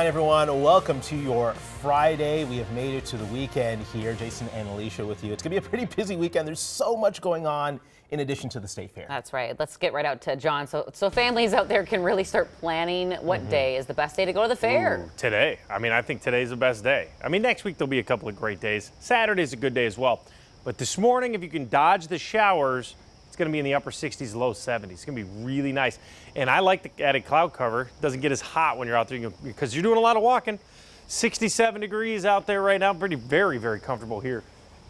Hi everyone, welcome to your Friday. We have made it to the weekend here. Jason and Alicia with you. It's going to be a pretty busy weekend. There's so much going on in addition to the State Fair. That's right. Let's get right out to John. So families out there can really start planning what day is the best day to go to the fair. Ooh, today. I think today's the best day. Next week there'll be a couple of great days. Saturday's a good day as well. But this morning, if you can dodge the showers, it's going to be in the upper 60s, low 70s. It's going to be really nice. And I like the added cloud cover. It doesn't get as hot when you're out there because you're doing a lot of walking. 67 degrees out there right now. Very, very comfortable here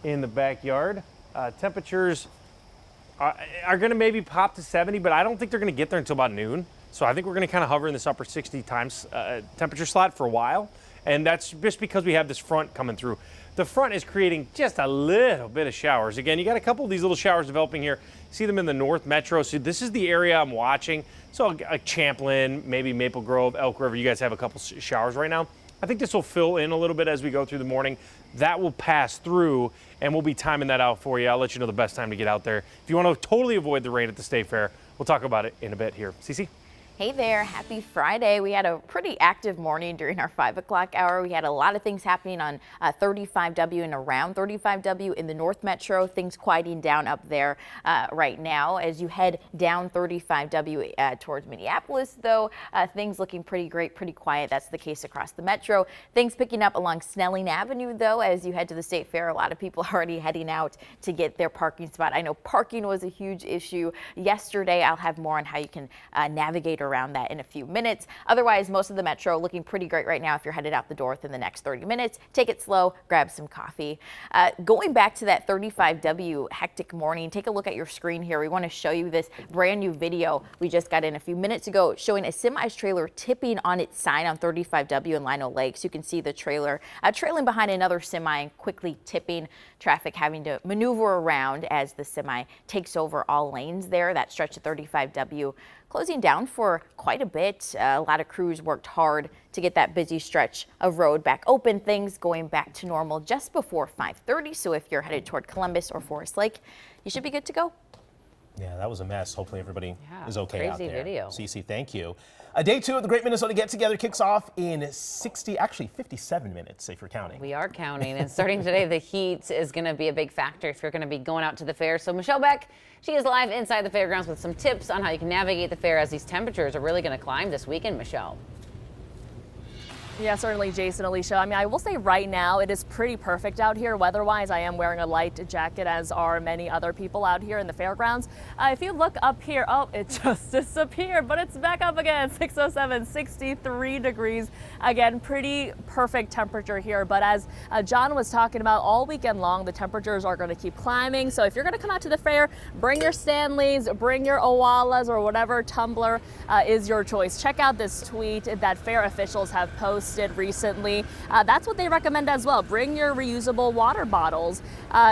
in the backyard. Temperatures are going to maybe pop to 70, but I don't think they're going to get there until about noon. So I think we're going to kind of hover in this upper 60 times temperature slot for a while. And that's just because we have this front coming through. The front is creating just a little bit of showers. Again, you got a couple of these little showers developing here. See them in the North Metro. So this is the area I'm watching. So Champlin, maybe Maple Grove, Elk River, you guys have a couple showers right now. I think this will fill in a little bit as we go through the morning. That will pass through, and we'll be timing that out for you. I'll let you know the best time to get out there. If you want to totally avoid the rain at the State Fair, we'll talk about it in a bit here. Cece? Hey there, happy Friday. We had a pretty active morning during our 5 o'clock hour. We had a lot of things happening on 35W and around 35W in the North Metro. Things quieting down up there right now. As you head down 35W towards Minneapolis, though, things looking pretty great, pretty quiet. That's the case across the Metro. Things picking up along Snelling Avenue, though, as you head to the State Fair. A lot of people already heading out to get their parking spot. I know parking was a huge issue yesterday. I'll have more on how you can navigate around that in a few minutes. Otherwise, most of the Metro looking pretty great right now. If you're headed out the door within the next 30 minutes, take it slow, grab some coffee. Going back to that 35W hectic morning, take a look at your screen here. We want to show you this brand new video we just got in a few minutes ago showing a semi-trailer tipping on its side on 35W in Lino Lakes. You can see the trailer trailing behind another semi and quickly tipping, traffic having to maneuver around as the semi takes over all lanes there. That stretch of 35W closing down for quite a bit. A lot of crews worked hard to get that busy stretch of road back open. Things going back to normal just before 5:30. So if you're headed toward Columbus or Forest Lake, you should be good to go. Yeah, that was a mess. Hopefully everybody is okay out there. Crazy video. Cece, thank you. Day 2 of the Great Minnesota Get Together kicks off in 57 minutes, if you're counting. We are counting, and starting today, the heat is going to be a big factor if you're going to be going out to the fair. So Michelle Beck, she is live inside the fairgrounds with some tips on how you can navigate the fair as these temperatures are really going to climb this weekend. Michelle. Yeah, certainly, Jason, Alicia. I will say right now it is pretty perfect out here. Weather-wise, I am wearing a light jacket, as are many other people out here in the fairgrounds. If you look up here, oh, it just disappeared, but it's back up again. 607, 63 degrees. Again, pretty perfect temperature here. But as John was talking about, all weekend long, the temperatures are going to keep climbing. So if you're going to come out to the fair, bring your Stanleys, bring your Owalas, or whatever tumbler is your choice. Check out this tweet that fair officials have posted recently. That's what they recommend as well. Bring your reusable water bottles.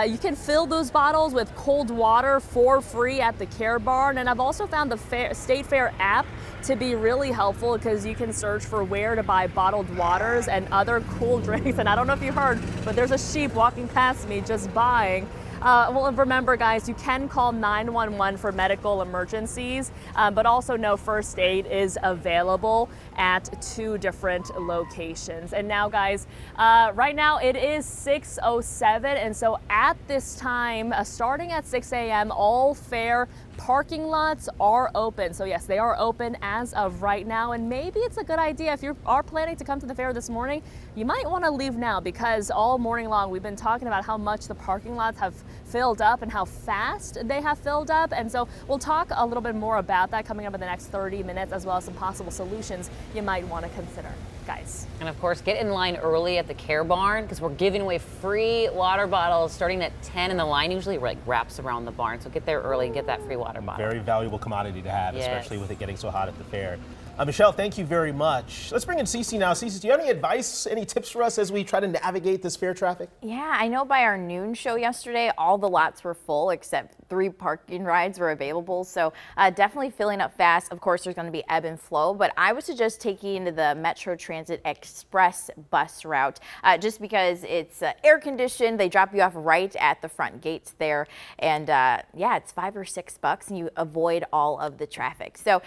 You can fill those bottles with cold water for free at the Care Barn. And I've also found the State Fair app to be really helpful because you can search for where to buy bottled waters and other cool drinks. And I don't know if you heard, but there's a sheep walking past me just buying. Well, remember, guys, you can call 911 for medical emergencies, but also know first aid is available at 2 different locations. And now, guys, right now it is 6:07, and so at this time, starting at 6 a.m., all fair parking lots are open. So yes, they are open as of right now, and maybe it's a good idea if you are planning to come to the fair this morning, you might want to leave now, because all morning long we've been talking about how much the parking lots have filled up and how fast they have filled up. And so we'll talk a little bit more about that coming up in the next 30 minutes, as well as some possible solutions you might want to consider, guys. And of course, get in line early at the Care Barn because we're giving away free water bottles starting at 10, and the line usually wraps around the barn. So get there early and get that free water bottle. Very valuable commodity to have, Yes. especially with it getting so hot at the fair. Michelle, thank you very much. Let's bring in Cece now. Cece, do you have any advice, any tips for us as we try to navigate this fair traffic? Yeah, I know by our noon show yesterday, all the lots were full except 3 parking rides were available. So definitely filling up fast. Of course, there's going to be ebb and flow, but I would suggest taking the Metro Transit Express bus route just because it's air conditioned. They drop you off right at the front gates there. And yeah, it's $5 or $6 and you avoid all of the traffic. So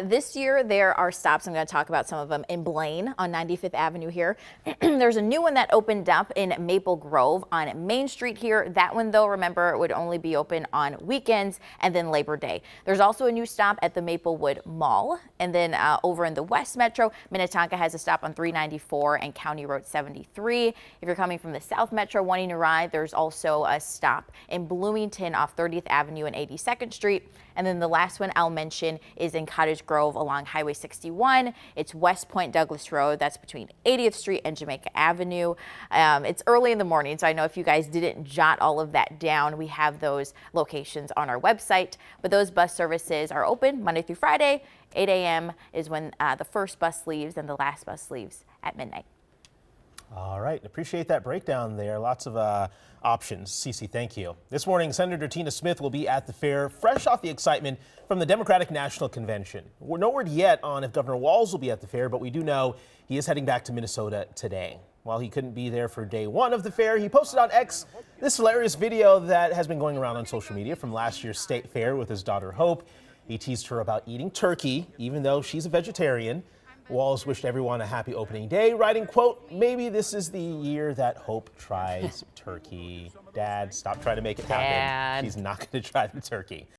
this year there are stops. I'm going to talk about some of them in Blaine on 95th Avenue here. There's a new one that opened up in Maple Grove on Main Street here. That one, though, remember, would only be open on weekends and then Labor Day. There's also a new stop at the Maplewood Mall. And then over in the West Metro, Minnetonka has a stop on 394 and County Road 73. If you're coming from the South Metro wanting to ride, there's also a stop in Bloomington off 30th Avenue and 82nd Street. And then the last one I'll mention is in Cottage Grove along Highway 61. It's West Point Douglas Road. That's between 80th Street and Jamaica Avenue. It's early in the morning, so I know if you guys didn't jot all of that down, we have those locations on our website. But those bus services are open Monday through Friday. 8 a.m. is when the first bus leaves and the last bus leaves at midnight. All right, appreciate that breakdown there. Lots of options. Cece, thank you. This morning, Senator Tina Smith will be at the fair, fresh off the excitement from the Democratic National Convention. We're no word yet on if Governor Walz will be at the fair, but we do know he is heading back to Minnesota today. While he couldn't be there for day one of the fair, he posted on X this hilarious video that has been going around on social media from last year's state fair with his daughter Hope. He teased her about eating turkey, even though she's a vegetarian. Walz wished everyone a happy opening day, writing, quote, "Maybe this is the year that Hope tries turkey." Dad, stop trying to make it happen. Dad. She's not going to try the turkey.